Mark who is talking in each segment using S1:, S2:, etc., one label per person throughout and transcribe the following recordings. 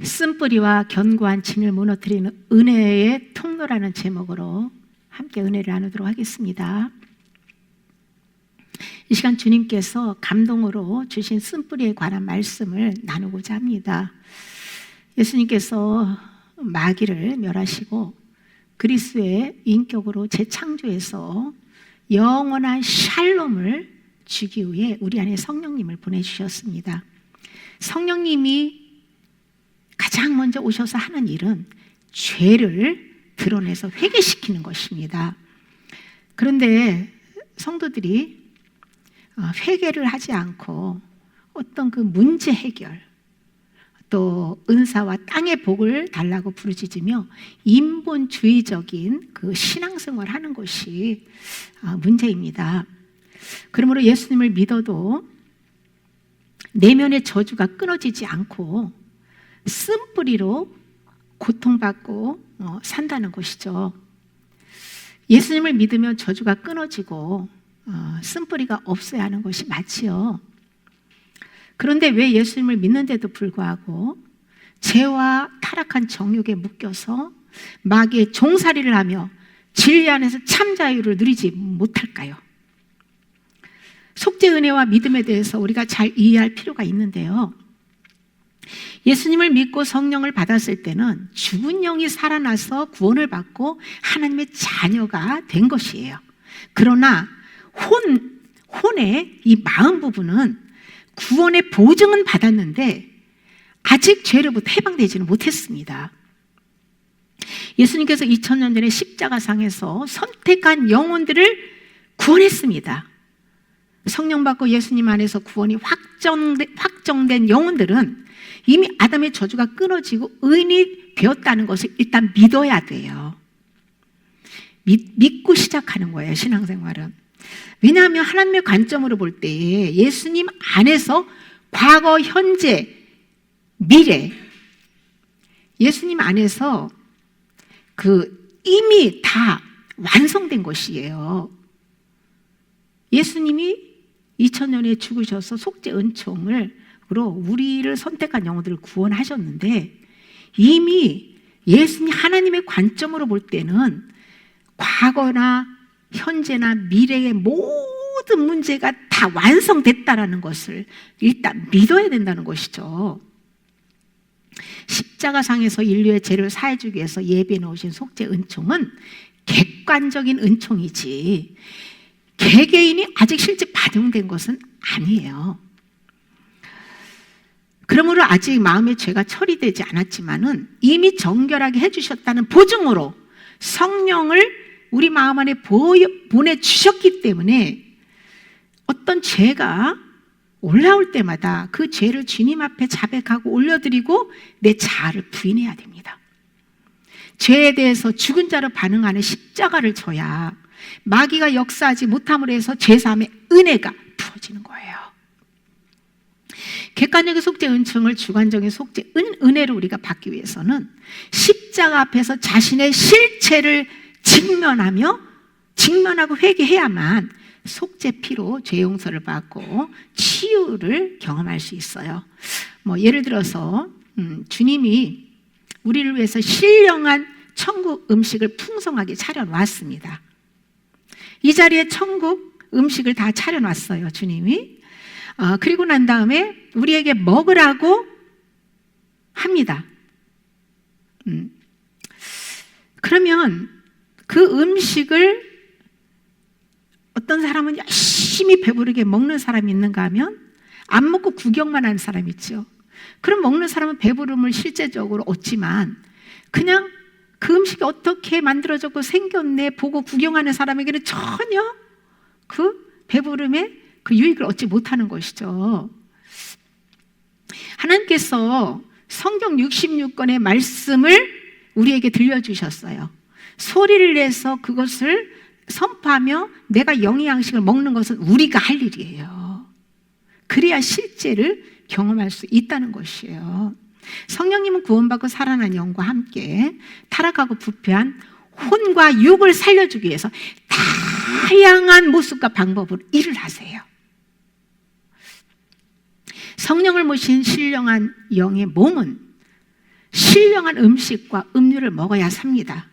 S1: 쓴뿌리와 견고한 진을 무너뜨리는 은혜의 통로라는 제목으로 함께 은혜를 나누도록 하겠습니다. 이 시간 주님께서 감동으로 주신 쓴뿌리에 관한 말씀을 나누고자 합니다. 예수님께서 마귀를 멸하시고 그리스도의 인격으로 재창조해서 영원한 샬롬을 주기 위해 우리 안에 성령님을 보내주셨습니다. 성령님이 가장 먼저 오셔서 하는 일은 죄를 드러내서 회개시키는 것입니다. 그런데 성도들이 회개를 하지 않고 어떤 그 문제 해결, 또 은사와 땅의 복을 달라고 부르짖으며 인본주의적인 그 신앙생활을 하는 것이 문제입니다. 그러므로 예수님을 믿어도 내면의 저주가 끊어지지 않고 쓴뿌리로 고통받고 산다는 것이죠. 예수님을 믿으면 저주가 끊어지고 쓴뿌리가 없어야 하는 것이 맞지요. 그런데 왜 예수님을 믿는데도 불구하고 죄와 타락한 정욕에 묶여서 마귀의 종살이를 하며 진리 안에서 참 자유를 누리지 못할까요? 속죄 은혜와 믿음에 대해서 우리가 잘 이해할 필요가 있는데요. 예수님을 믿고 성령을 받았을 때는 죽은 영이 살아나서 구원을 받고 하나님의 자녀가 된 것이에요. 그러나 혼의 이 마음 부분은 구원의 보증은 받았는데 아직 죄로부터 해방되지는 못했습니다. 예수님께서 2000년 전에 십자가상에서 선택한 영혼들을 구원했습니다. 성령 받고 예수님 안에서 구원이 확정된 영혼들은 이미 아담의 저주가 끊어지고 의인이 되었다는 것을 일단 믿어야 돼요. 믿고 시작하는 거예요, 신앙생활은. 왜냐하면 하나님의 관점으로 볼 때 예수님 안에서 과거, 현재, 미래, 예수님 안에서 이미 다 완성된 것이에요. 예수님이 2000년에 죽으셔서 속죄 은총으로 우리를 선택한 영혼들을 구원하셨는데 이미 예수님 하나님의 관점으로 볼 때는 과거나 현재나 미래의 모든 문제가 다 완성됐다라는 것을 일단 믿어야 된다는 것이죠. 십자가상에서 인류의 죄를 사해주기 위해서 예비해 놓으신 속죄 은총은 객관적인 은총이지 개개인이 아직 실제 반영된 것은 아니에요. 그러므로 아직 마음의 죄가 처리되지 않았지만은 이미 정결하게 해주셨다는 보증으로 성령을 우리 마음 안에 보내주셨기 때문에 어떤 죄가 올라올 때마다 그 죄를 주님 앞에 자백하고 올려드리고 내 자아를 부인해야 됩니다. 죄에 대해서 죽은 자로 반응하는 십자가를 져야 마귀가 역사하지 못함으로 해서 죄사함의 은혜가 부어지는 거예요. 객관적인 속죄 은총을 주관적인 속죄 은혜로 우리가 받기 위해서는 십자가 앞에서 자신의 실체를 직면하고 회개해야만 속죄 피로 죄 용서를 받고 치유를 경험할 수 있어요. 예를 들어서 주님이 우리를 위해서 신령한 천국 음식을 풍성하게 차려놨습니다. 이 자리에 천국 음식을 다 차려놨어요, 주님이. 그리고 난 다음에 우리에게 먹으라고 합니다. 그러면 그 음식을 어떤 사람은 열심히 배부르게 먹는 사람이 있는가 하면 안 먹고 구경만 하는 사람이 있죠. 그럼 먹는 사람은 배부름을 실제적으로 얻지만 그냥 그 음식이 어떻게 만들어졌고 생겼네 보고 구경하는 사람에게는 전혀 그 배부름의 그 유익을 얻지 못하는 것이죠. 하나님께서 성경 66권의 말씀을 우리에게 들려주셨어요. 소리를 내서 그것을 선포하며 내가 영의 양식을 먹는 것은 우리가 할 일이에요. 그래야 실제를 경험할 수 있다는 것이에요. 성령님은 구원받고 살아난 영과 함께 타락하고 부패한 혼과 육을 살려주기 위해서 다양한 모습과 방법으로 일을 하세요. 성령을 모신 신령한 영의 몸은 신령한 음식과 음료를 먹어야 삽니다.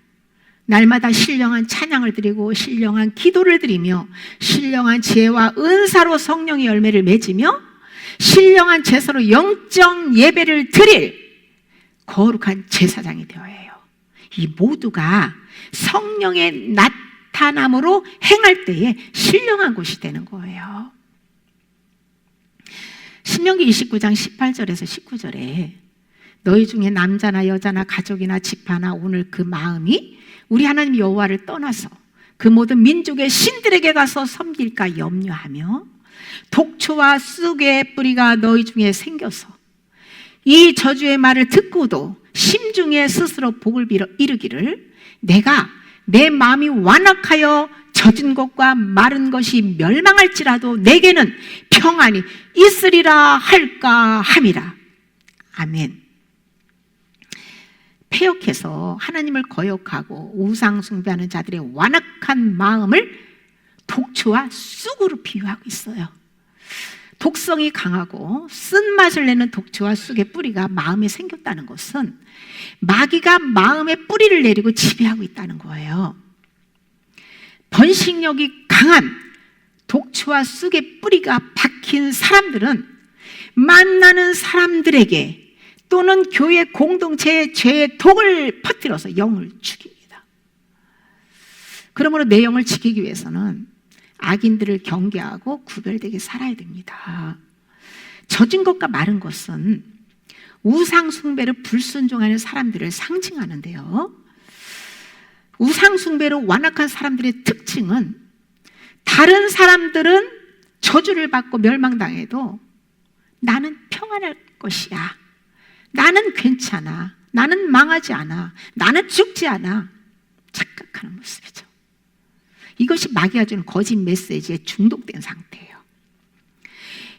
S1: 날마다 신령한 찬양을 드리고 신령한 기도를 드리며 신령한 지혜와 은사로 성령의 열매를 맺으며 신령한 제사로 영적 예배를 드릴 거룩한 제사장이 되어야 해요. 이 모두가 성령의 나타남으로 행할 때에 신령한 곳이 되는 거예요. 신명기 29장 18절에서 19절에 너희 중에 남자나 여자나 가족이나 지파나 오늘 그 마음이 우리 하나님 여호와를 떠나서 그 모든 민족의 신들에게 가서 섬길까 염려하며 독초와 쑥의 뿌리가 너희 중에 생겨서 이 저주의 말을 듣고도 심중에 스스로 복을 빌어 이르기를 내가 내 마음이 완악하여 젖은 것과 마른 것이 멸망할지라도 내게는 평안이 있으리라 할까 함이라. 아멘. 패역해서 하나님을 거역하고 우상 숭배하는 자들의 완악한 마음을 독초와 쑥으로 비유하고 있어요. 독성이 강하고 쓴맛을 내는 독초와 쑥의 뿌리가 마음에 생겼다는 것은 마귀가 마음에 뿌리를 내리고 지배하고 있다는 거예요. 번식력이 강한 독초와 쑥의 뿌리가 박힌 사람들은 만나는 사람들에게 또는 교회 공동체의 죄의 독을 퍼뜨려서 영을 죽입니다. 그러므로 내 영을 지키기 위해서는 악인들을 경계하고 구별되게 살아야 됩니다. 젖은 것과 마른 것은 우상 숭배를 불순종하는 사람들을 상징하는데요. 우상 숭배로 완악한 사람들의 특징은 다른 사람들은 저주를 받고 멸망당해도 나는 평안할 것이야. 나는 괜찮아. 나는 망하지 않아. 나는 죽지 않아. 착각하는 모습이죠. 이것이 마귀가 주는 거짓 메시지에 중독된 상태예요.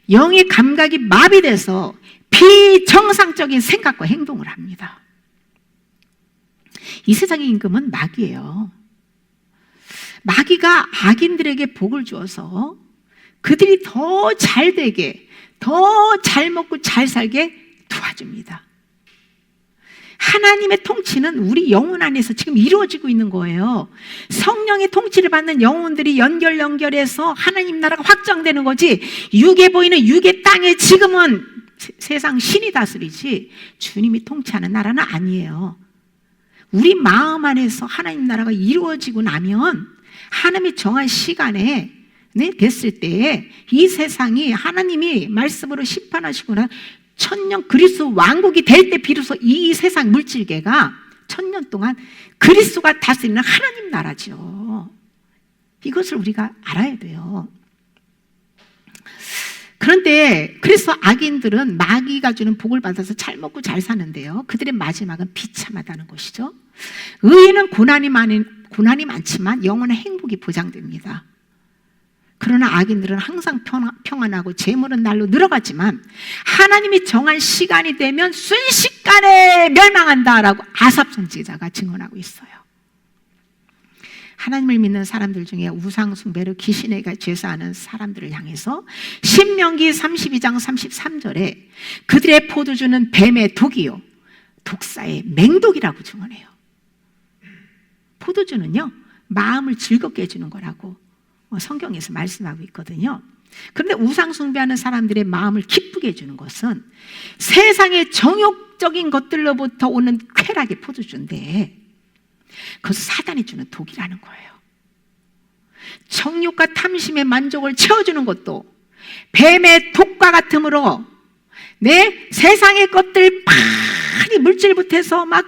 S1: 영의 감각이 마비돼서 비정상적인 생각과 행동을 합니다. 이 세상의 임금은 마귀예요. 마귀가 악인들에게 복을 주어서 그들이 더 잘 되게, 더 잘 먹고 잘 살게 도와줍니다. 하나님의 통치는 우리 영혼 안에서 지금 이루어지고 있는 거예요. 성령의 통치를 받는 영혼들이 연결해서 하나님 나라가 확장되는 거지, 육에 보이는 육의 땅에 지금은 세상 신이 다스리지 주님이 통치하는 나라는 아니에요. 우리 마음 안에서 하나님 나라가 이루어지고 나면 하나님이 정한 시간에 됐을 때에 이 세상이 하나님이 말씀으로 심판하시거나 천년 그리스도 왕국이 될 때 비로소 이 세상 물질계가 천년 동안 그리스도가 다스리는 하나님 나라죠. 이것을 우리가 알아야 돼요. 그런데 그래서 악인들은 마귀가 주는 복을 받아서 잘 먹고 잘 사는데요, 그들의 마지막은 비참하다는 것이죠. 의인은 고난이 많지만 영원한 행복이 보장됩니다. 그러나 악인들은 항상 평안하고 재물은 날로 늘어가지만 하나님이 정한 시간이 되면 순식간에 멸망한다라고 아삽 선지자가 증언하고 있어요. 하나님을 믿는 사람들 중에 우상 숭배로 귀신에게 제사하는 사람들을 향해서 신명기 32장 33절에 그들의 포도주는 뱀의 독이요 독사의 맹독이라고 증언해요. 포도주는요 마음을 즐겁게 해주는 거라고 성경에서 말씀하고 있거든요. 그런데 우상 숭배하는 사람들의 마음을 기쁘게 해주는 것은 세상의 정욕적인 것들로부터 오는 쾌락의 포도주인데 그것은 사단이 주는 독이라는 거예요. 정욕과 탐심의 만족을 채워주는 것도 뱀의 독과 같으므로 내 세상의 것들 많이 물질부터 해서 막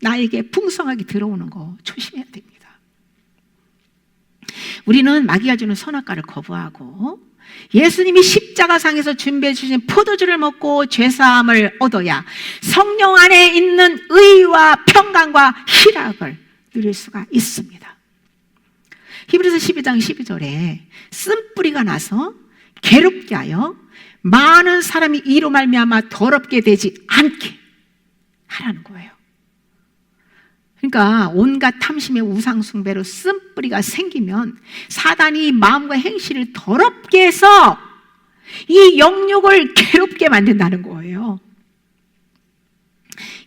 S1: 나에게 풍성하게 들어오는 거 조심해야 됩니다. 우리는 마귀가 주는 선악과를 거부하고 예수님이 십자가상에서 준비해 주신 포도주를 먹고 죄사함을 얻어야 성령 안에 있는 의와 평강과 희락을 누릴 수가 있습니다. 히브리서 12장 12절에 쓴뿌리가 나서 괴롭게 하여 많은 사람이 이로 말미암아 더럽게 되지 않게 하라는 거예요. 그러니까 온갖 탐심의 우상 숭배로 쓴뿌리가 생기면 사단이 마음과 행실을 더럽게 해서 이 영욕을 괴롭게 만든다는 거예요.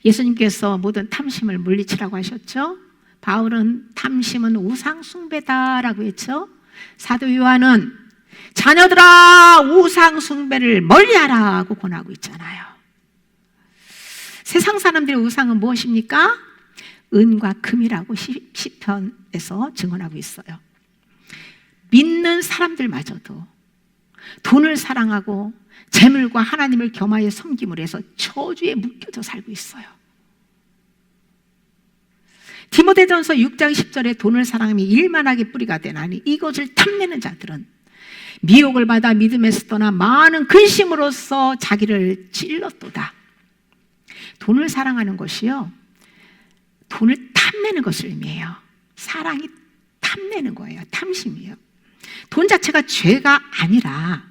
S1: 예수님께서 모든 탐심을 물리치라고 하셨죠. 바울은 탐심은 우상 숭배다라고 했죠. 사도 요한은 자녀들아 우상 숭배를 멀리하라고 권하고 있잖아요. 세상 사람들의 우상은 무엇입니까? 은과 금이라고 시편에서 증언하고 있어요. 믿는 사람들마저도 돈을 사랑하고 재물과 하나님을 겸하여 섬김을 해서 저주에 묶여져 살고 있어요. 디모데전서 6장 10절에 돈을 사랑하며 일만하게 뿌리가 되나니 이것을 탐내는 자들은 미혹을 받아 믿음에서 떠나 많은 근심으로써 자기를 찔렀도다. 돈을 사랑하는 것이요, 돈을 탐내는 것을 의미해요. 사랑이 탐내는 거예요. 탐심이에요. 돈 자체가 죄가 아니라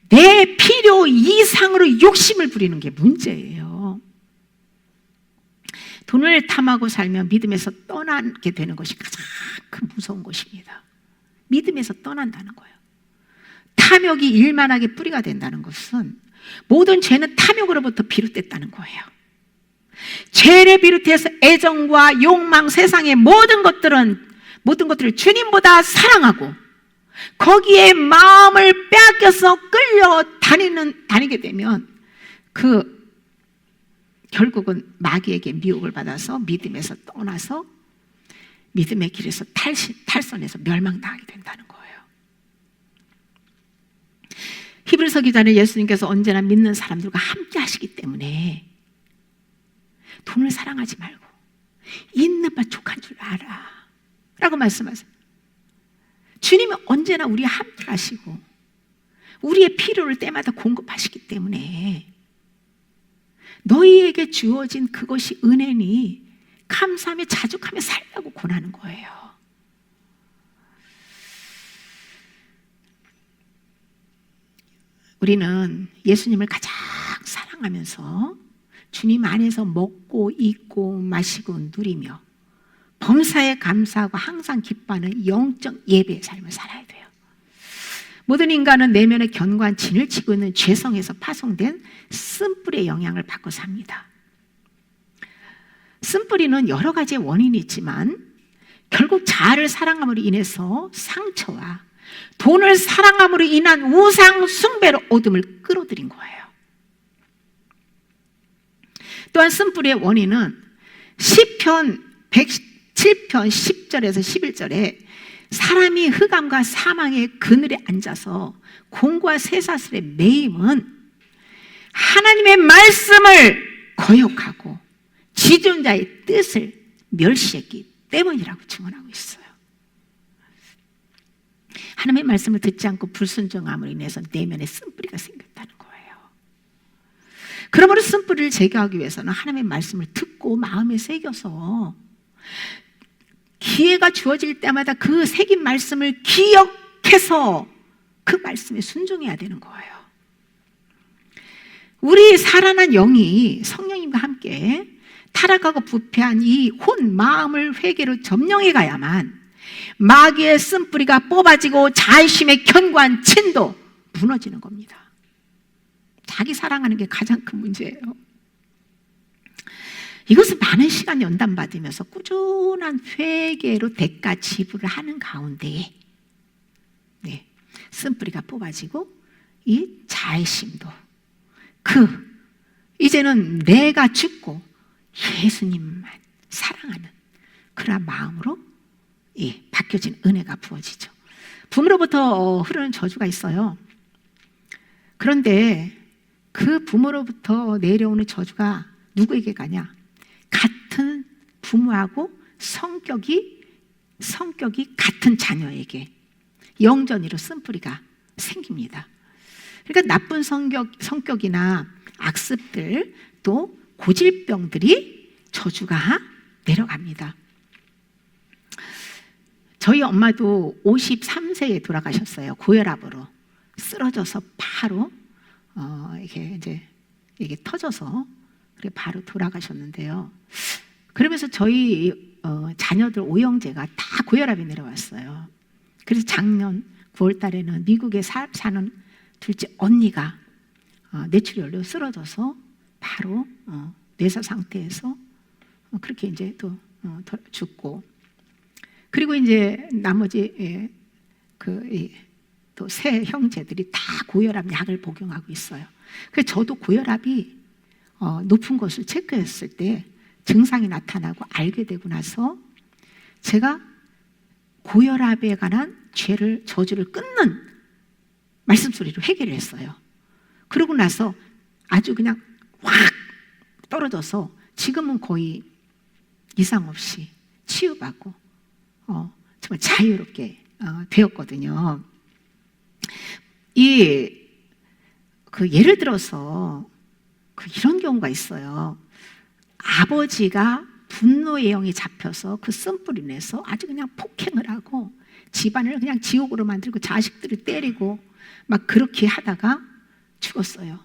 S1: 내 필요 이상으로 욕심을 부리는 게 문제예요. 돈을 탐하고 살면 믿음에서 떠나게 되는 것이 가장 큰 무서운 것입니다. 믿음에서 떠난다는 거예요. 탐욕이 일만하게 뿌리가 된다는 것은 모든 죄는 탐욕으로부터 비롯됐다는 거예요. 죄를 비롯해서 애정과 욕망, 세상의 모든 것들을 주님보다 사랑하고 거기에 마음을 빼앗겨서 다니게 되면 결국은 마귀에게 미혹을 받아서 믿음에서 떠나서 믿음의 길에서 탈선해서 멸망당하게 된다는 거예요. 히브리서 기자는 예수님께서 언제나 믿는 사람들과 함께 하시기 때문에 돈을 사랑하지 말고 있는 바 족한 줄 알아 라고 말씀하세요. 주님은 언제나 우리와 함께 하시고 우리의 필요를 때마다 공급하시기 때문에 너희에게 주어진 그것이 은혜니 감사하며 자족하며 살라고 권하는 거예요. 우리는 예수님을 가장 사랑하면서 주님 안에서 먹고 입고 마시고 누리며 범사에 감사하고 항상 기뻐하는 영적 예배의 삶을 살아야 돼요. 모든 인간은 내면의 견고한 진을 치고 있는 죄성에서 파송된 쓴뿌리의 영향을 받고 삽니다. 쓴뿌리는 여러 가지의 원인이 있지만 결국 자아를 사랑함으로 인해서 상처와 돈을 사랑함으로 인한 우상 숭배로 어둠을 끌어들인 거예요. 또한 쓴뿌리의 원인은 시편 107편 10절에서 11절에 사람이 흑암과 사망의 그늘에 앉아서 공과 쇠사슬에 매임은 하나님의 말씀을 거역하고 지존자의 뜻을 멸시했기 때문이라고 증언하고 있어요. 하나님의 말씀을 듣지 않고 불순종함으로 인해서 내면에 쓴뿌리가 생겼다는 거예요. 그러므로 쓴뿌리를 제거하기 위해서는 하나님의 말씀을 듣고 마음에 새겨서 기회가 주어질 때마다 그 새긴 말씀을 기억해서 그 말씀에 순종해야 되는 거예요. 우리 살아난 영이 성령님과 함께 타락하고 부패한 이 혼 마음을 회개로 점령해 가야만 마귀의 쓴뿌리가 뽑아지고 자의심의 견고한 진도 무너지는 겁니다. 자기 사랑하는 게 가장 큰 문제예요. 이것은 많은 시간 연단받으면서 꾸준한 회개로 대가 지불을 하는 가운데 쓴뿌리가 뽑아지고 이 자의심도 이제는 내가 죽고 예수님만 사랑하는 그런 마음으로 바뀌어진 은혜가 부어지죠. 부모로부터 흐르는 저주가 있어요. 그런데 그 부모로부터 내려오는 저주가 누구에게 가냐? 같은 부모하고 성격이 같은 자녀에게 영전이로 쓴뿌리가 생깁니다. 그러니까 나쁜 성격이나 악습들 또 고질병들이 저주가 내려갑니다. 저희 엄마도 53세에 돌아가셨어요. 고혈압으로 쓰러져서 바로 이게 터져서 바로 돌아가셨는데요. 그러면서 저희 자녀들 오형제가 다 고혈압이 내려왔어요. 그래서 작년 9월 달에는 미국에 사는 둘째 언니가 뇌출혈로 쓰러져서 바로 뇌사 상태에서 그렇게 이제 또 죽고, 그리고 이제 나머지 또 세 형제들이 다 고혈압 약을 복용하고 있어요. 그래서 저도 고혈압이 높은 것을 체크했을 때 증상이 나타나고 알게 되고 나서 제가 고혈압에 관한 저주를 끊는 말씀소리로 해결을 했어요. 그러고 나서 아주 그냥 확 떨어져서 지금은 거의 이상 없이 치유받고 정말 자유롭게 되었거든요. 예를 들어서 이런 경우가 있어요. 아버지가 분노의 영이 잡혀서 그 쓴뿌리 내서 아주 그냥 폭행을 하고 집안을 그냥 지옥으로 만들고 자식들을 때리고 막 그렇게 하다가 죽었어요.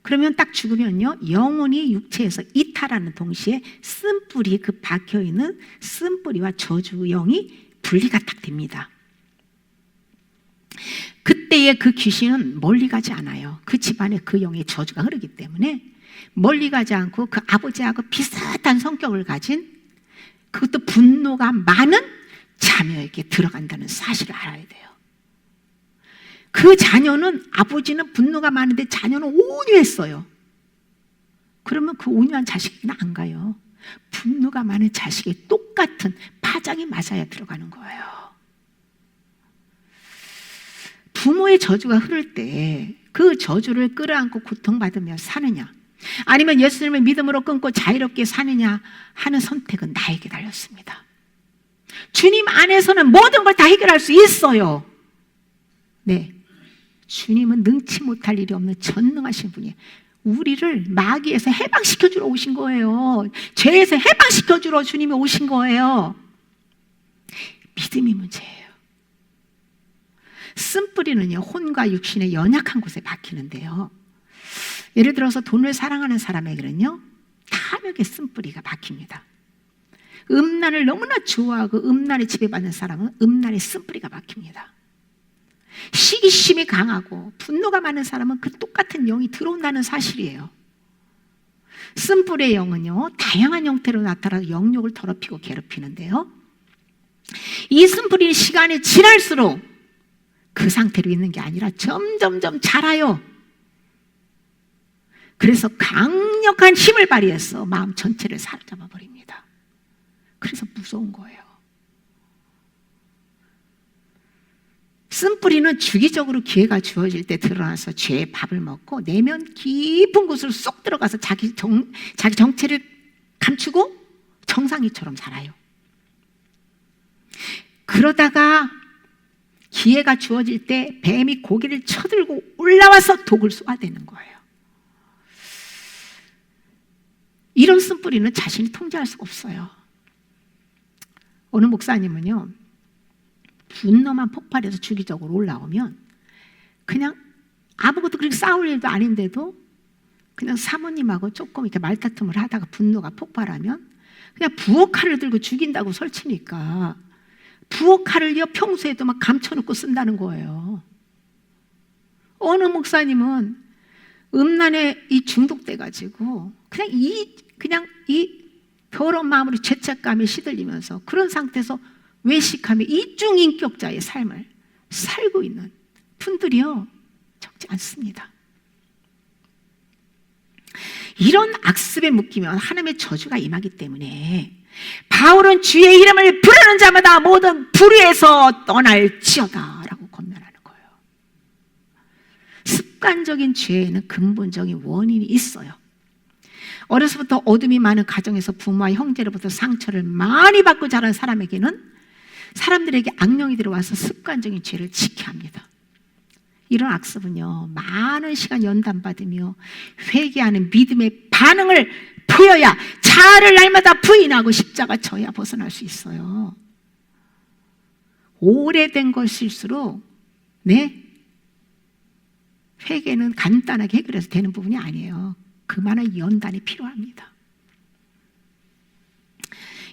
S1: 그러면 딱 죽으면요, 영혼이 육체에서 이탈하는 동시에 쓴뿌리, 그 박혀있는 쓴뿌리와 저주 영이 분리가 딱 됩니다. 그때의 그 귀신은 멀리 가지 않아요. 그 집안에 그 영의 저주가 흐르기 때문에 멀리 가지 않고 그 아버지하고 비슷한 성격을 가진, 그것도 분노가 많은 자녀에게 들어간다는 사실을 알아야 돼요. 그 자녀는, 아버지는 분노가 많은데 자녀는 온유했어요. 그러면 그 온유한 자식에게는 안 가요. 분노가 많은 자식에 똑같은 파장이 맞아야 들어가는 거예요. 부모의 저주가 흐를 때 그 저주를 끌어안고 고통받으며 사느냐, 아니면 예수님을 믿음으로 끊고 자유롭게 사느냐 하는 선택은 나에게 달렸습니다. 주님 안에서는 모든 걸 다 해결할 수 있어요. 네, 주님은 능치 못할 일이 없는 전능하신 분이에요. 우리를 마귀에서 해방시켜주러 오신 거예요. 죄에서 해방시켜주러 주님이 오신 거예요. 믿음이 문제예요. 쓴뿌리는요, 혼과 육신의 연약한 곳에 박히는데요, 예를 들어서 돈을 사랑하는 사람에게는요, 탐욕의 쓴뿌리가 박힙니다. 음란을 너무나 좋아하고 음란에 지배받는 사람은 음란의 쓴뿌리가 박힙니다. 시기심이 강하고 분노가 많은 사람은 그 똑같은 영이 들어온다는 사실이에요. 쓴뿌리의 영은요, 다양한 형태로 나타나서 영욕을 더럽히고 괴롭히는데요, 이 쓴뿌리는 시간이 지날수록 그 상태로 있는 게 아니라 점점점 자라요. 그래서 강력한 힘을 발휘해서 마음 전체를 사로잡아 버립니다. 그래서 무서운 거예요. 쓴뿌리는 주기적으로 기회가 주어질 때 드러나서 죄의 밥을 먹고 내면 깊은 곳으로 쏙 들어가서 자기 정체를 감추고 정상이처럼 살아요. 그러다가 기회가 주어질 때 뱀이 고개를 쳐들고 올라와서 독을 쏘아대는 거예요. 이런 쓴뿌리는 자신이 통제할 수가 없어요. 어느 목사님은요, 분노만 폭발해서 주기적으로 올라오면 그냥 아무것도 그렇게 싸울 일도 아닌데도 그냥 사모님하고 조금 이렇게 말다툼을 하다가 분노가 폭발하면 그냥 부엌칼을 들고 죽인다고 설치니까 부엌칼을요, 평소에도 막 감춰놓고 쓴다는 거예요. 어느 목사님은 음란에 중독돼가지고 그냥 이 더러운 마음으로 죄책감에 시들리면서 그런 상태에서 외식하며 이중인격자의 삶을 살고 있는 분들이요, 적지 않습니다. 이런 악습에 묶이면 하나님의 저주가 임하기 때문에 바울은 주의 이름을 부르는 자마다 모든 불의에서 떠날지어다 라고 권면하는 거예요. 습관적인 죄에는 근본적인 원인이 있어요. 어려서부터 어둠이 많은 가정에서 부모와 형제로부터 상처를 많이 받고 자란 사람에게는 사람들에게 악령이 들어와서 습관적인 죄를 지켜야 합니다. 이런 악습은요, 많은 시간 연단받으며 회개하는 믿음의 반응을 보여야, 자아를 날마다 부인하고 십자가 져야 벗어날 수 있어요. 오래된 것일수록 회개는 간단하게 해결해서 되는 부분이 아니에요. 그만한 연단이 필요합니다.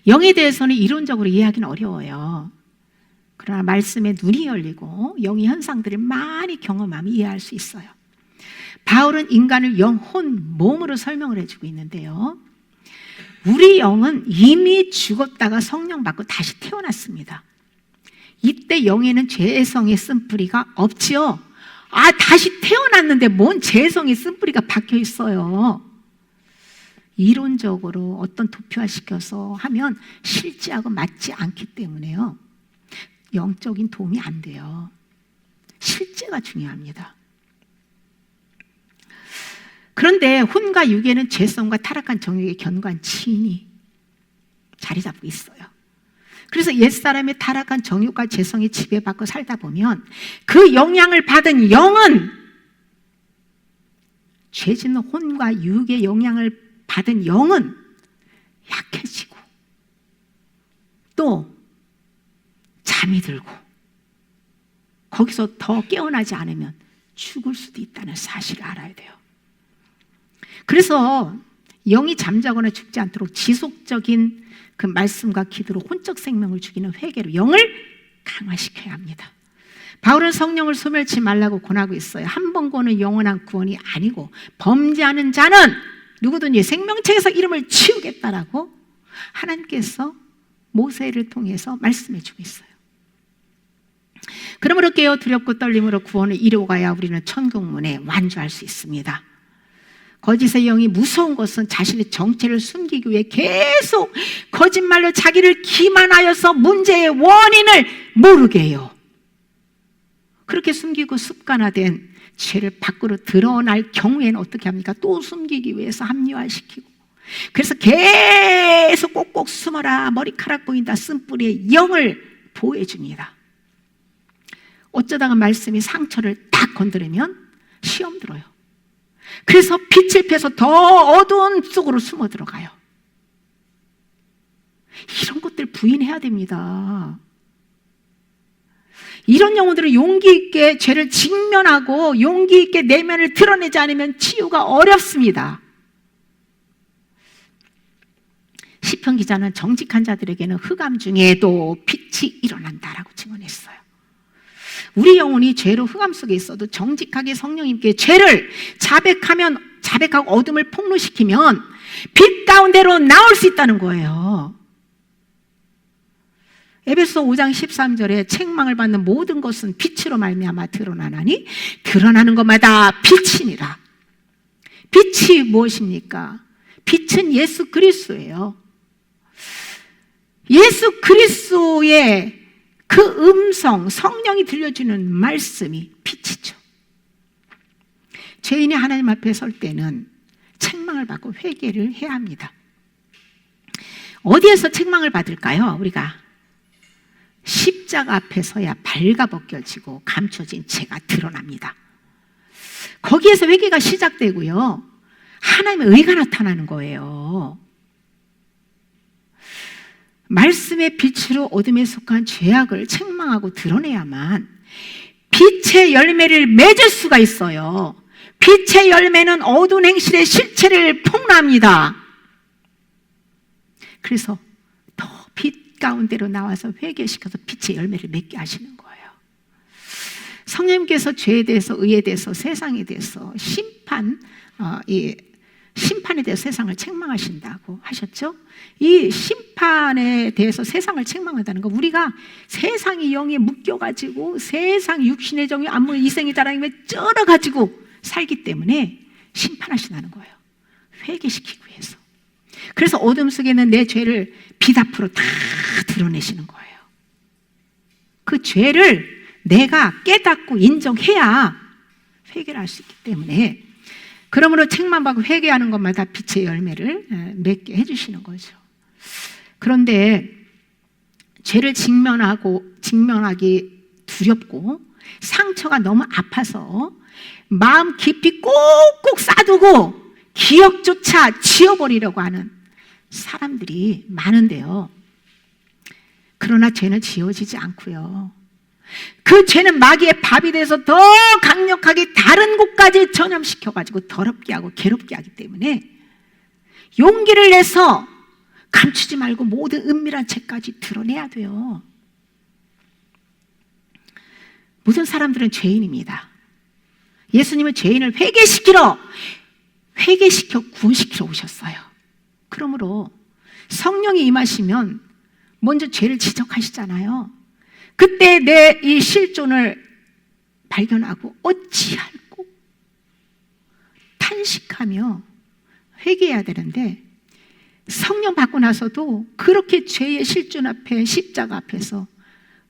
S1: 영에 대해서는 이론적으로 이해하기는 어려워요. 그러나 말씀에 눈이 열리고 영의 현상들을 많이 경험하면 이해할 수 있어요. 바울은 인간을 영, 혼, 몸으로 설명을 해주고 있는데요, 우리 영은 이미 죽었다가 성령 받고 다시 태어났습니다. 이때 영에는 죄성의 쓴뿌리가 없지요. 다시 태어났는데 뭔 죄성의 쓴뿌리가 박혀 있어요. 이론적으로 어떤 도표화시켜서 하면 실제하고 맞지 않기 때문에요. 영적인 도움이 안 돼요. 실제가 중요합니다. 그런데 혼과 육에는 죄성과 타락한 정욕의 견고한 치인이 자리 잡고 있어요. 그래서 옛사람의 타락한 정욕과 죄성에 지배받고 살다 보면 그 영향을 받은 영은 죄짓는 혼과 육의 영향을 받은 영은 약해지고 또 잠이 들고 거기서 더 깨어나지 않으면 죽을 수도 있다는 사실을 알아야 돼요. 그래서 영이 잠자거나 죽지 않도록 지속적인 그 말씀과 기도로 혼적 생명을 죽이는 회개로 영을 강화시켜야 합니다. 바울은 성령을 소멸치 말라고 권하고 있어요. 한 번 고는 영원한 구원이 아니고 범죄하는 자는 누구든지 생명책에서 이름을 지우겠다라고 하나님께서 모세를 통해서 말씀해 주고 있어요. 그러므로 깨어 두렵고 떨림으로 구원을 이루어가야 우리는 천국문에 완주할 수 있습니다. 거짓의 영이 무서운 것은 자신의 정체를 숨기기 위해 계속 거짓말로 자기를 기만하여서 문제의 원인을 모르게 해요. 그렇게 숨기고 습관화된 죄를 밖으로 드러날 경우에는 어떻게 합니까? 또 숨기기 위해서 합리화시키고, 그래서 계속 꼭꼭 숨어라, 머리카락 보인다, 쓴뿌리의 영을 보호해 줍니다. 어쩌다가 말씀이 상처를 딱 건드리면 시험 들어요. 그래서 빛을 펴서 더 어두운 속으로 숨어 들어가요. 이런 것들 부인해야 됩니다. 이런 영혼들은 용기 있게 죄를 직면하고 용기 있게 내면을 드러내지 않으면 치유가 어렵습니다. 시편 기자는 정직한 자들에게는 흑암 중에도 빛이 일어난다라고 증언했어요. 우리 영혼이 죄로 흑암 속에 있어도 정직하게 성령님께 죄를 자백하고 어둠을 폭로시키면 빛 가운데로 나올 수 있다는 거예요. 에베소 5장 13절에 책망을 받는 모든 것은 빛으로 말미암아 드러나나니 드러나는 것마다 빛이니라. 빛이 무엇입니까? 빛은 예수 그리스도예요. 예수 그리스도의 그 음성, 성령이 들려주는 말씀이 빛이죠. 죄인이 하나님 앞에 설 때는 책망을 받고 회개를 해야 합니다. 어디에서 책망을 받을까요? 우리가 십자가 앞에 서야 발가벗겨지고 감춰진 죄가 드러납니다. 거기에서 회개가 시작되고요, 하나님의 의가 나타나는 거예요. 말씀의 빛으로 어둠에 속한 죄악을 책망하고 드러내야만 빛의 열매를 맺을 수가 있어요. 빛의 열매는 어두운 행실의 실체를 폭로합니다. 그래서 더 빛 가운데로 나와서 회개시켜서 빛의 열매를 맺게 하시는 거예요. 성령님께서 죄에 대해서, 의에 대해서, 세상에 대해서 심판에 대해서 세상을 책망하신다고 하셨죠? 이 심판에 대해서 세상을 책망한다는 거, 우리가 세상의 영에 묶여가지고 세상 육신의 정이 안무 이생의 자랑에 쩔어가지고 살기 때문에 심판하신다는 거예요. 회개시키기 위해서. 그래서 어둠 속에는 내 죄를 빛 앞으로 다 드러내시는 거예요. 그 죄를 내가 깨닫고 인정해야 회개를 할 수 있기 때문에, 그러므로 책망받고 회개하는 것마다 빛의 열매를 맺게 해주시는 거죠. 그런데 죄를 직면하기 두렵고 상처가 너무 아파서 마음 깊이 꼭꼭 싸두고 기억조차 지워버리려고 하는 사람들이 많은데요, 그러나 죄는 지워지지 않고요, 그 죄는 마귀의 밥이 돼서 더 강력하게 다른 곳까지 전염시켜가지고 더럽게 하고 괴롭게 하기 때문에 용기를 내서 감추지 말고 모든 은밀한 죄까지 드러내야 돼요. 모든 사람들은 죄인입니다. 예수님은 죄인을 회개시켜 구원시키러 오셨어요. 그러므로 성령이 임하시면 먼저 죄를 지적하시잖아요. 그때 내 이 실존을 발견하고 어찌할꼬 탄식하며 회개해야 되는데, 성령 받고 나서도 그렇게 죄의 실존 앞에, 십자가 앞에서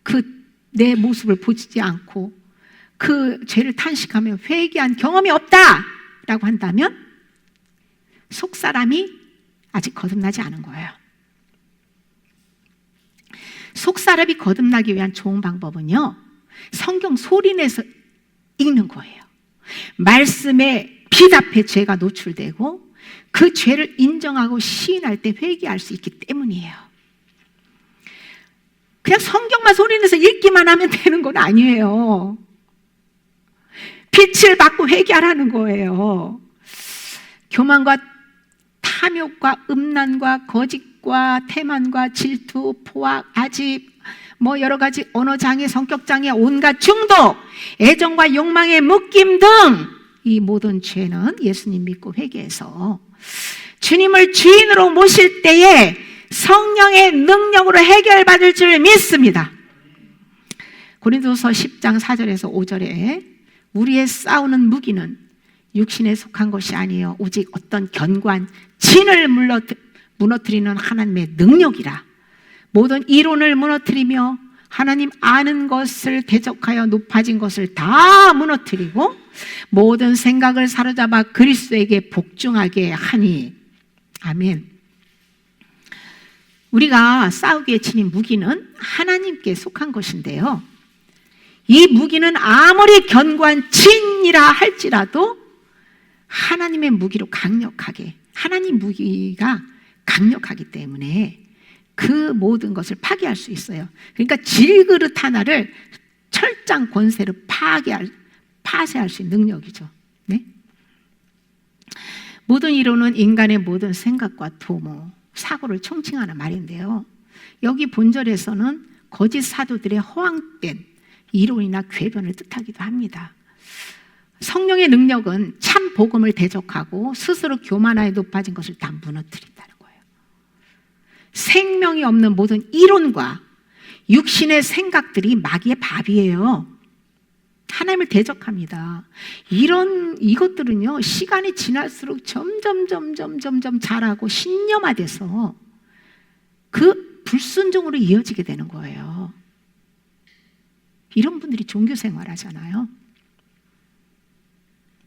S1: 그 내 모습을 보지 않고 그 죄를 탄식하며 회개한 경험이 없다라고 한다면 속사람이 아직 거듭나지 않은 거예요. 속사람이 거듭나기 위한 좋은 방법은요, 성경 소리내서 읽는 거예요. 말씀에 빛 앞에 죄가 노출되고 그 죄를 인정하고 시인할 때 회개할 수 있기 때문이에요. 그냥 성경만 소리내서 읽기만 하면 되는 건 아니에요. 빛을 받고 회개하라는 거예요. 교만과 탐욕과 음란과 거짓과 태만과 질투, 포악, 아집, 여러 가지 언어장애, 성격장애, 온갖 중독, 애정과 욕망의 묶임 등 이 모든 죄는 예수님 믿고 회개해서 주님을 주인으로 모실 때에 성령의 능력으로 해결받을 줄 믿습니다. 고린도서 10장 4절에서 5절에 우리의 싸우는 무기는 육신에 속한 것이 아니요 오직 어떤 견고한 진을 무너뜨리는 하나님의 능력이라. 모든 이론을 무너뜨리며 하나님 아는 것을 대적하여 높아진 것을 다 무너뜨리고 모든 생각을 사로잡아 그리스도에게 복종하게 하니. 아멘. 우리가 싸우기에 지닌 무기는 하나님께 속한 것인데요, 이 무기는 아무리 견고한 진이라 할지라도 하나님의 무기로 강력하게, 하나님 무기가 강력하기 때문에 그 모든 것을 파괴할 수 있어요. 그러니까 질그릇 하나를 철장 권세로 파쇄할 수 있는 능력이죠. 네? 모든 이론은 인간의 모든 생각과 도모, 사고를 총칭하는 말인데요, 여기 본절에서는 거짓 사도들의 허황된 이론이나 궤변을 뜻하기도 합니다. 성령의 능력은 참 복음을 대적하고 스스로 교만하에 높아진 것을 다 무너뜨린다는 거예요. 생명이 없는 모든 이론과 육신의 생각들이 마귀의 밥이에요. 하나님을 대적합니다. 이것들은요, 시간이 지날수록 점점 자라고 신념화돼서 그 불순종으로 이어지게 되는 거예요. 이런 분들이 종교 생활하잖아요.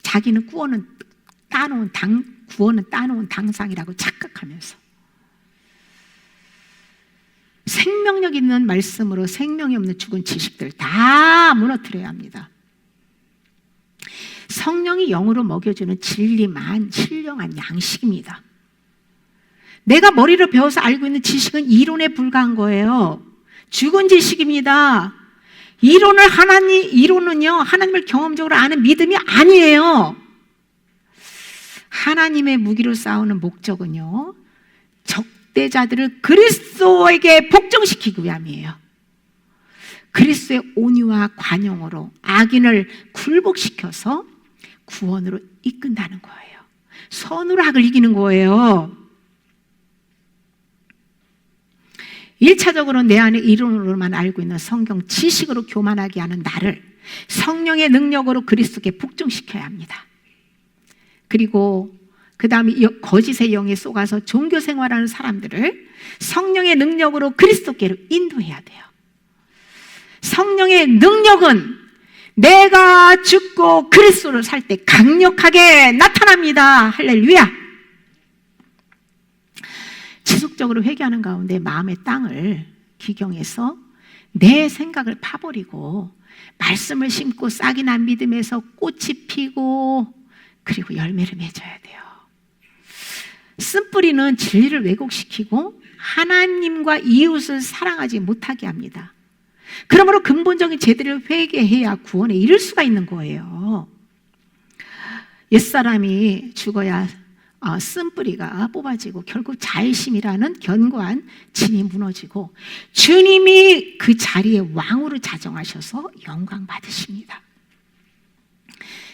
S1: 자기는 구원은 따놓은 당상이라고 착각하면서 생명력 있는 말씀으로 생명이 없는 죽은 지식들 다 무너뜨려야 합니다. 성령이 영으로 먹여주는 진리만 신령한 양식입니다. 내가 머리로 배워서 알고 있는 지식은 이론에 불과한 거예요. 죽은 지식입니다. 이론은요, 하나님을 경험적으로 아는 믿음이 아니에요. 하나님의 무기로 싸우는 목적은요, 적대자들을 그리스도에게 복종시키기 위함이에요. 그리스도의 온유와 관용으로 악인을 굴복시켜서 구원으로 이끈다는 거예요. 선으로 악을 이기는 거예요. 1차적으로 내 안에 이론으로만 알고 있는 성경 지식으로 교만하게 하는 나를 성령의 능력으로 그리스도께 복종시켜야 합니다. 그리고 그 다음에 거짓의 영에 속아서 종교 생활하는 사람들을 성령의 능력으로 그리스도께로 인도해야 돼요. 성령의 능력은 내가 죽고 그리스도를 살 때 강력하게 나타납니다. 할렐루야. 지속적으로 회개하는 가운데 마음의 땅을 기경해서 내 생각을 파버리고 말씀을 심고 싹이 난 믿음에서 꽃이 피고 그리고 열매를 맺어야 돼요. 쓴뿌리는 진리를 왜곡시키고 하나님과 이웃을 사랑하지 못하게 합니다. 그러므로 근본적인 제대로 회개해야 구원에 이를 수가 있는 거예요. 옛사람이 죽어야 쓴뿌리가 뽑아지고 결국 자의심이라는 견고한 진이 무너지고 주님이 그 자리에 왕으로 자정하셔서 영광 받으십니다.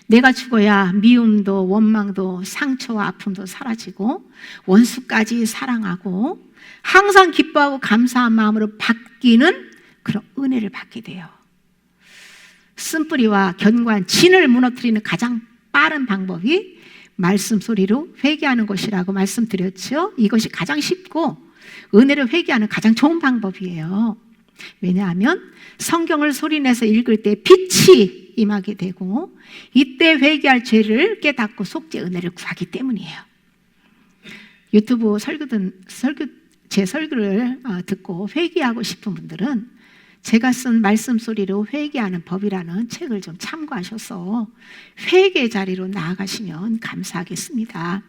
S1: 내가 죽어야 미움도 원망도 상처와 아픔도 사라지고 원수까지 사랑하고 항상 기뻐하고 감사한 마음으로 바뀌는 그런 은혜를 받게 돼요. 쓴뿌리와 견고한 진을 무너뜨리는 가장 빠른 방법이 말씀 소리로 회개하는 것이라고 말씀드렸죠. 이것이 가장 쉽고 은혜를 회개하는 가장 좋은 방법이에요. 왜냐하면 성경을 소리내서 읽을 때 빛이 임하게 되고 이때 회개할 죄를 깨닫고 속죄 은혜를 구하기 때문이에요. 유튜브 제 설교를 듣고 회개하고 싶은 분들은 제가 쓴 말씀 소리로 회개하는 법이라는 책을 좀 참고하셔서 회개 자리로 나아가시면 감사하겠습니다.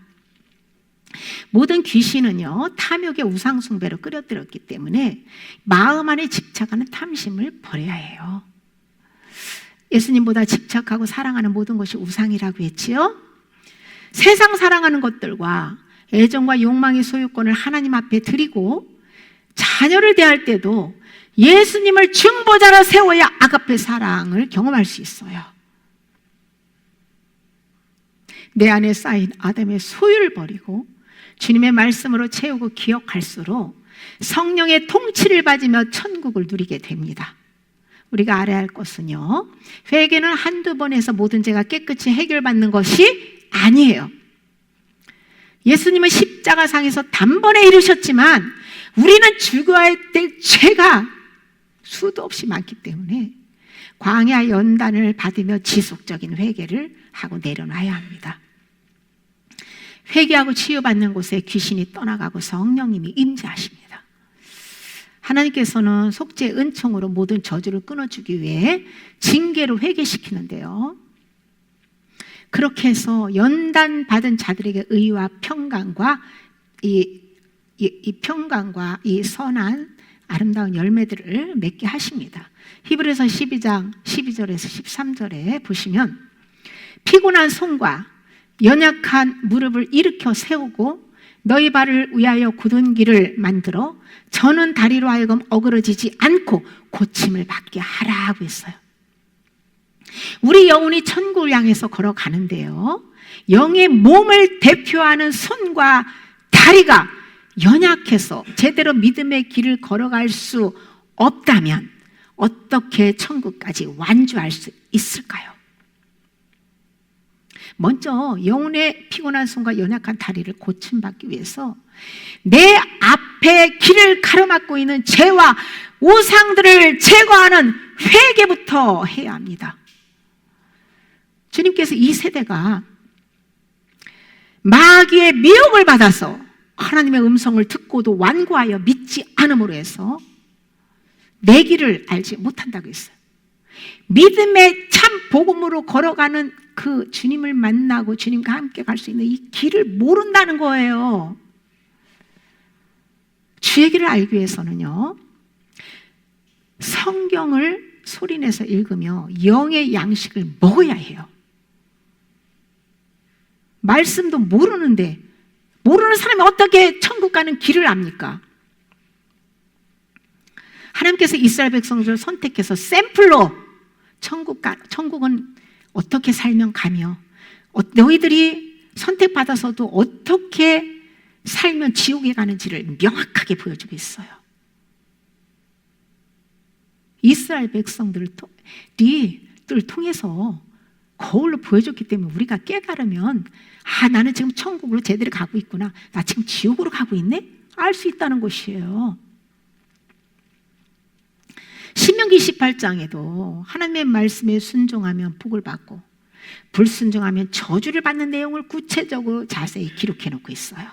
S1: 모든 귀신은요, 탐욕의 우상숭배로 끌어들였기 때문에 마음 안에 집착하는 탐심을 버려야 해요. 예수님보다 집착하고 사랑하는 모든 것이 우상이라고 했지요. 세상 사랑하는 것들과 애정과 욕망의 소유권을 하나님 앞에 드리고 자녀를 대할 때도 예수님을 중보자로 세워야 아가페 사랑을 경험할 수 있어요. 내 안에 쌓인 아담의 소유를 버리고 주님의 말씀으로 채우고 기억할수록 성령의 통치를 받으며 천국을 누리게 됩니다. 우리가 알아야 할 것은요, 회개는 한두 번 해서 모든 죄가 깨끗이 해결받는 것이 아니에요. 예수님은 십자가상에서 단번에 이루셨지만 우리는 죽어야 될 죄가 수도 없이 많기 때문에 광야 연단을 받으며 지속적인 회개를 하고 내려놔야 합니다. 회개하고 치유받는 곳에 귀신이 떠나가고 성령님이 임재하십니다. 하나님께서는 속죄 은총으로 모든 저주를 끊어주기 위해 징계로 회개시키는데요, 그렇게 해서 연단 받은 자들에게 의와 평강과 이 평강과 이 선한 아름다운 열매들을 맺게 하십니다. 히브리서 12장 12절에서 13절에 보시면 피곤한 손과 연약한 무릎을 일으켜 세우고 너희 발을 위하여 굳은 길을 만들어 저는 다리로 하여금 어그러지지 않고 고침을 받게 하라고 했어요. 우리 영혼이 천국을 향해서 걸어가는데요, 영의 몸을 대표하는 손과 다리가 연약해서 제대로 믿음의 길을 걸어갈 수 없다면 어떻게 천국까지 완주할 수 있을까요? 먼저 영혼의 피곤한 손과 연약한 다리를 고침받기 위해서 내 앞에 길을 가로막고 있는 죄와 우상들을 제거하는 회개부터 해야 합니다. 주님께서 이 세대가 마귀의 미혹을 받아서 하나님의 음성을 듣고도 완고하여 믿지 않음으로 해서 내 길을 알지 못한다고 했어요. 믿음의 참 복음으로 걸어가는 그 주님을 만나고 주님과 함께 갈 수 있는 이 길을 모른다는 거예요. 주의 길을 알기 위해서는요, 성경을 소리내서 읽으며 영의 양식을 먹어야 해요. 말씀도 모르는데 모르는 사람이 어떻게 천국 가는 길을 압니까? 하나님께서 이스라엘 백성들을 선택해서 샘플로 천국은 어떻게 살면 가며 너희들이 선택받아서도 어떻게 살면 지옥에 가는지를 명확하게 보여주고 있어요. 이스라엘 백성들을 통해서 거울로 보여줬기 때문에 우리가 깨달으면 나는 지금 천국으로 제대로 가고 있구나, 나 지금 지옥으로 가고 있네? 알 수 있다는 것이에요. 신명기 18장에도 하나님의 말씀에 순종하면 복을 받고 불순종하면 저주를 받는 내용을 구체적으로 자세히 기록해 놓고 있어요.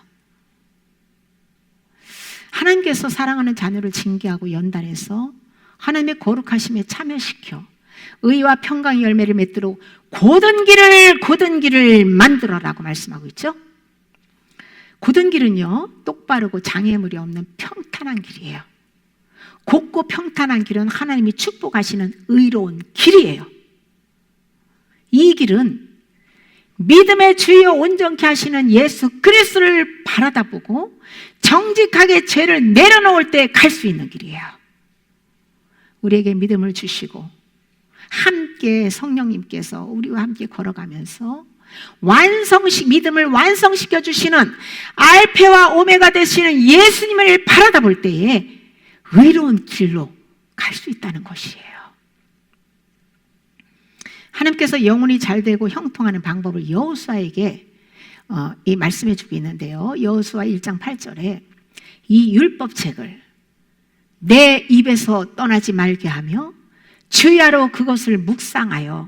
S1: 하나님께서 사랑하는 자녀를 징계하고 연단해서 하나님의 거룩하심에 참여시켜 의와 평강의 열매를 맺도록 고든 길을 만들어라고 말씀하고 있죠. 고든 길은요, 똑바르고 장애물이 없는 평탄한 길이에요. 곱고 평탄한 길은 하나님이 축복하시는 의로운 길이에요. 이 길은 믿음의 주여 온전케 하시는 예수 그리스도를 바라다보고 정직하게 죄를 내려놓을 때 갈 수 있는 길이에요. 우리에게 믿음을 주시고 함께 성령님께서 우리와 함께 걸어가면서 믿음을 완성시켜 주시는 알파와 오메가 되시는 예수님을 바라다 볼 때에 의로운 길로 갈 수 있다는 것이에요. 하나님께서 영혼이 잘되고 형통하는 방법을 여호수아에게 말씀해 주고 있는데요. 여호수아 1장 8절에 이 율법책을 내 입에서 떠나지 말게 하며 주야로 그것을 묵상하여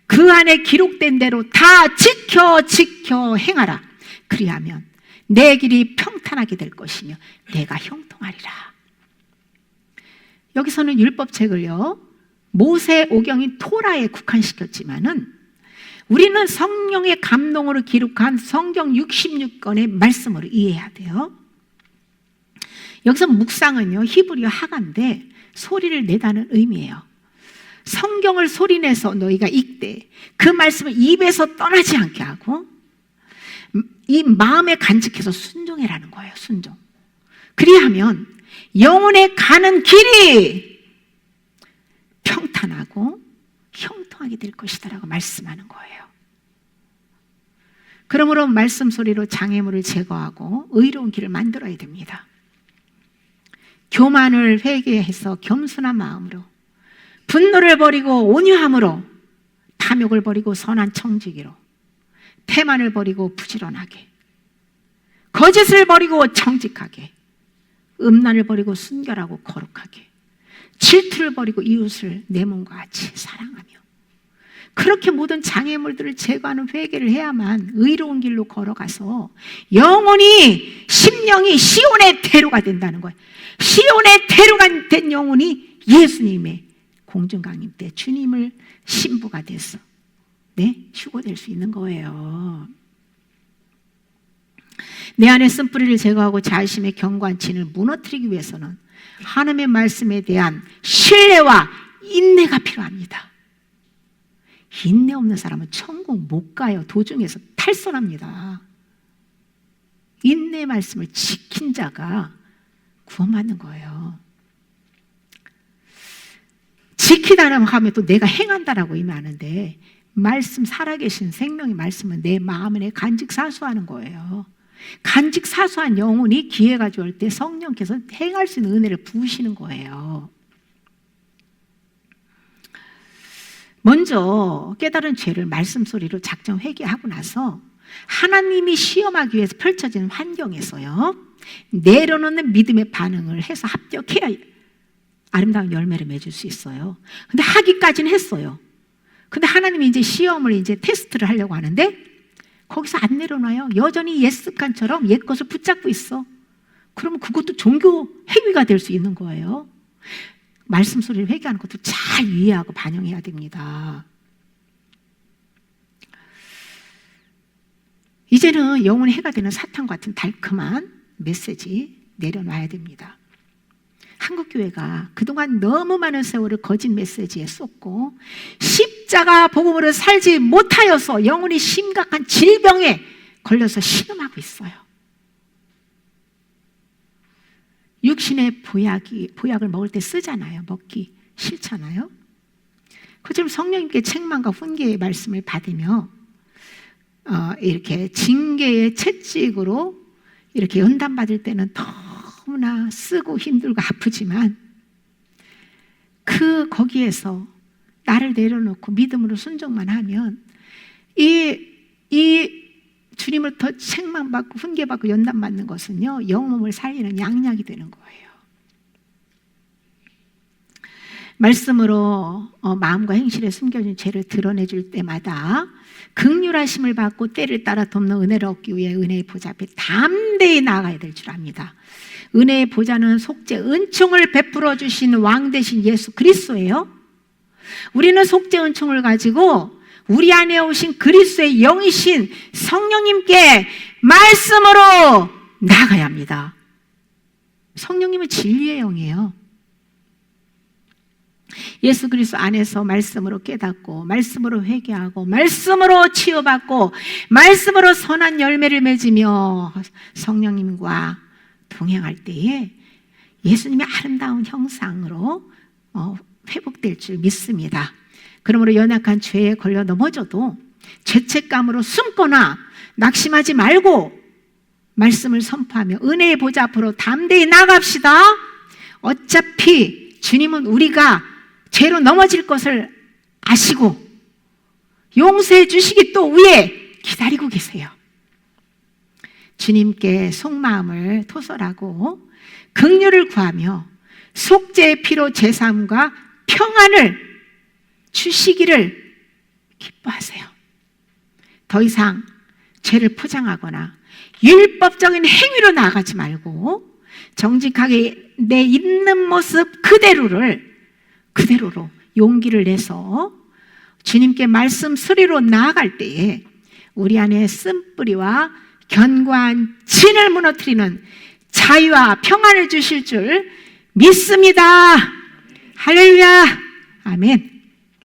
S1: 그 안에 기록된 대로 다 지켜 행하라. 그리하면 내 길이 평탄하게 될 것이며 내가 형통하리라. 여기서는 율법책을요, 모세 오경인 토라에 국한시켰지만은 우리는 성령의 감동으로 기록한 성경 66권의 말씀으로 이해해야 돼요. 여기서 묵상은요, 히브리어 하가인데 소리를 내다는 의미예요. 성경을 소리내서 너희가 읽되 그 말씀을 입에서 떠나지 않게 하고 이 마음에 간직해서 순종해라는 거예요. 순종. 그리하면 영혼에 가는 길이 평탄하고 형통하게 될 것이다라고 말씀하는 거예요. 그러므로 말씀 소리로 장애물을 제거하고 의로운 길을 만들어야 됩니다. 교만을 회개해서 겸손한 마음으로, 분노를 버리고 온유함으로, 탐욕을 버리고 선한 청지기로, 태만을 버리고 부지런하게, 거짓을 버리고 정직하게, 음란을 버리고 순결하고 거룩하게, 질투를 버리고 이웃을 내 몸과 같이 사랑하며, 그렇게 모든 장애물들을 제거하는 회개를 해야만 의로운 길로 걸어가서 영혼이, 심령이 시온의 대로가 된다는 거예요. 시온의 대로가 된 영혼이 예수님의 공중강림 때 주님을 신부가 돼서 휴거될 수 있는 거예요. 내 안에 쓴뿌리를 제거하고 자의심의 견고한 진을 무너뜨리기 위해서는 하나님의 말씀에 대한 신뢰와 인내가 필요합니다. 인내 없는 사람은 천국 못 가요. 도중에서 탈선합니다. 인내의 말씀을 지킨 자가 구원받는 거예요. 지키다라고 하면 또 내가 행한다라고 의미하는데, 말씀, 살아계신 생명의 말씀은 내 마음에 간직 사수하는 거예요. 간직 사수한 영혼이 기회가 좋을 때 성령께서 행할 수 있는 은혜를 부으시는 거예요. 먼저 깨달은 죄를 말씀 소리로 작정 회개하고 나서 하나님이 시험하기 위해서 펼쳐진 환경에서요, 내려놓는 믿음의 반응을 해서 합격해야 아름다운 열매를 맺을 수 있어요. 근데 하기까지는 했어요. 근데 하나님이 이제 시험을 이제 테스트를 하려고 하는데 거기서 안 내려놔요. 여전히 옛 습관처럼 옛 것을 붙잡고 있어. 그러면 그것도 종교 행위가 될 수 있는 거예요. 말씀 소리를 회개하는 것도 잘 이해하고 반영해야 됩니다. 이제는 영혼의 해가 되는 사탄 같은 달콤한 메시지 내려놔야 됩니다. 한국교회가 그동안 너무 많은 세월을 거짓 메시지에 쏟고 십자가 복음으로 살지 못하여서 영혼이 심각한 질병에 걸려서 신음하고 있어요. 육신의 보약을 먹을 때 쓰잖아요. 먹기 싫잖아요. 그처럼 성령님께 책망과 훈계의 말씀을 받으며 이렇게 징계의 채찍으로 이렇게 연단받을 때는 너무나 쓰고 힘들고 아프지만 거기에서 나를 내려놓고 믿음으로 순종만 하면 이 주님을 더 책망받고 훈계받고 연단받는 것은요, 영혼을 살리는 양약이 되는 거예요. 말씀으로 마음과 행실에 숨겨진 죄를 드러내줄 때마다 긍휼하심을 받고 때를 따라 돕는 은혜를 얻기 위해 은혜의 보좌 앞에 담대히 나아가야 될 줄 압니다. 은혜의 보좌는 속죄 은총을 베풀어 주신 왕 되신 예수 그리스도예요. 우리는 속죄 은총을 가지고 우리 안에 오신 그리스도의 영이신 성령님께 말씀으로 나아가야 합니다. 성령님은 진리의 영이에요. 예수 그리스도 안에서 말씀으로 깨닫고 말씀으로 회개하고 말씀으로 치유받고 말씀으로 선한 열매를 맺으며 성령님과 동행할 때에 예수님의 아름다운 형상으로 회복될 줄 믿습니다. 그러므로 연약한 죄에 걸려 넘어져도 죄책감으로 숨거나 낙심하지 말고 말씀을 선포하며 은혜의 보좌 앞으로 담대히 나갑시다. 어차피 주님은 우리가 죄로 넘어질 것을 아시고 용서해 주시기 또 위에 기다리고 계세요. 주님께 속마음을 토설하고 긍휼을 구하며 속죄의 피로 제사함과 평안을 주시기를 기뻐하세요. 더 이상 죄를 포장하거나 율법적인 행위로 나아가지 말고 정직하게 내 있는 모습 그대로로 용기를 내서 주님께 말씀 소리로 나아갈 때에 우리 안에 쓴뿌리와 견고한 진을 무너뜨리는 자유와 평안을 주실 줄 믿습니다. 할렐루야. 아멘.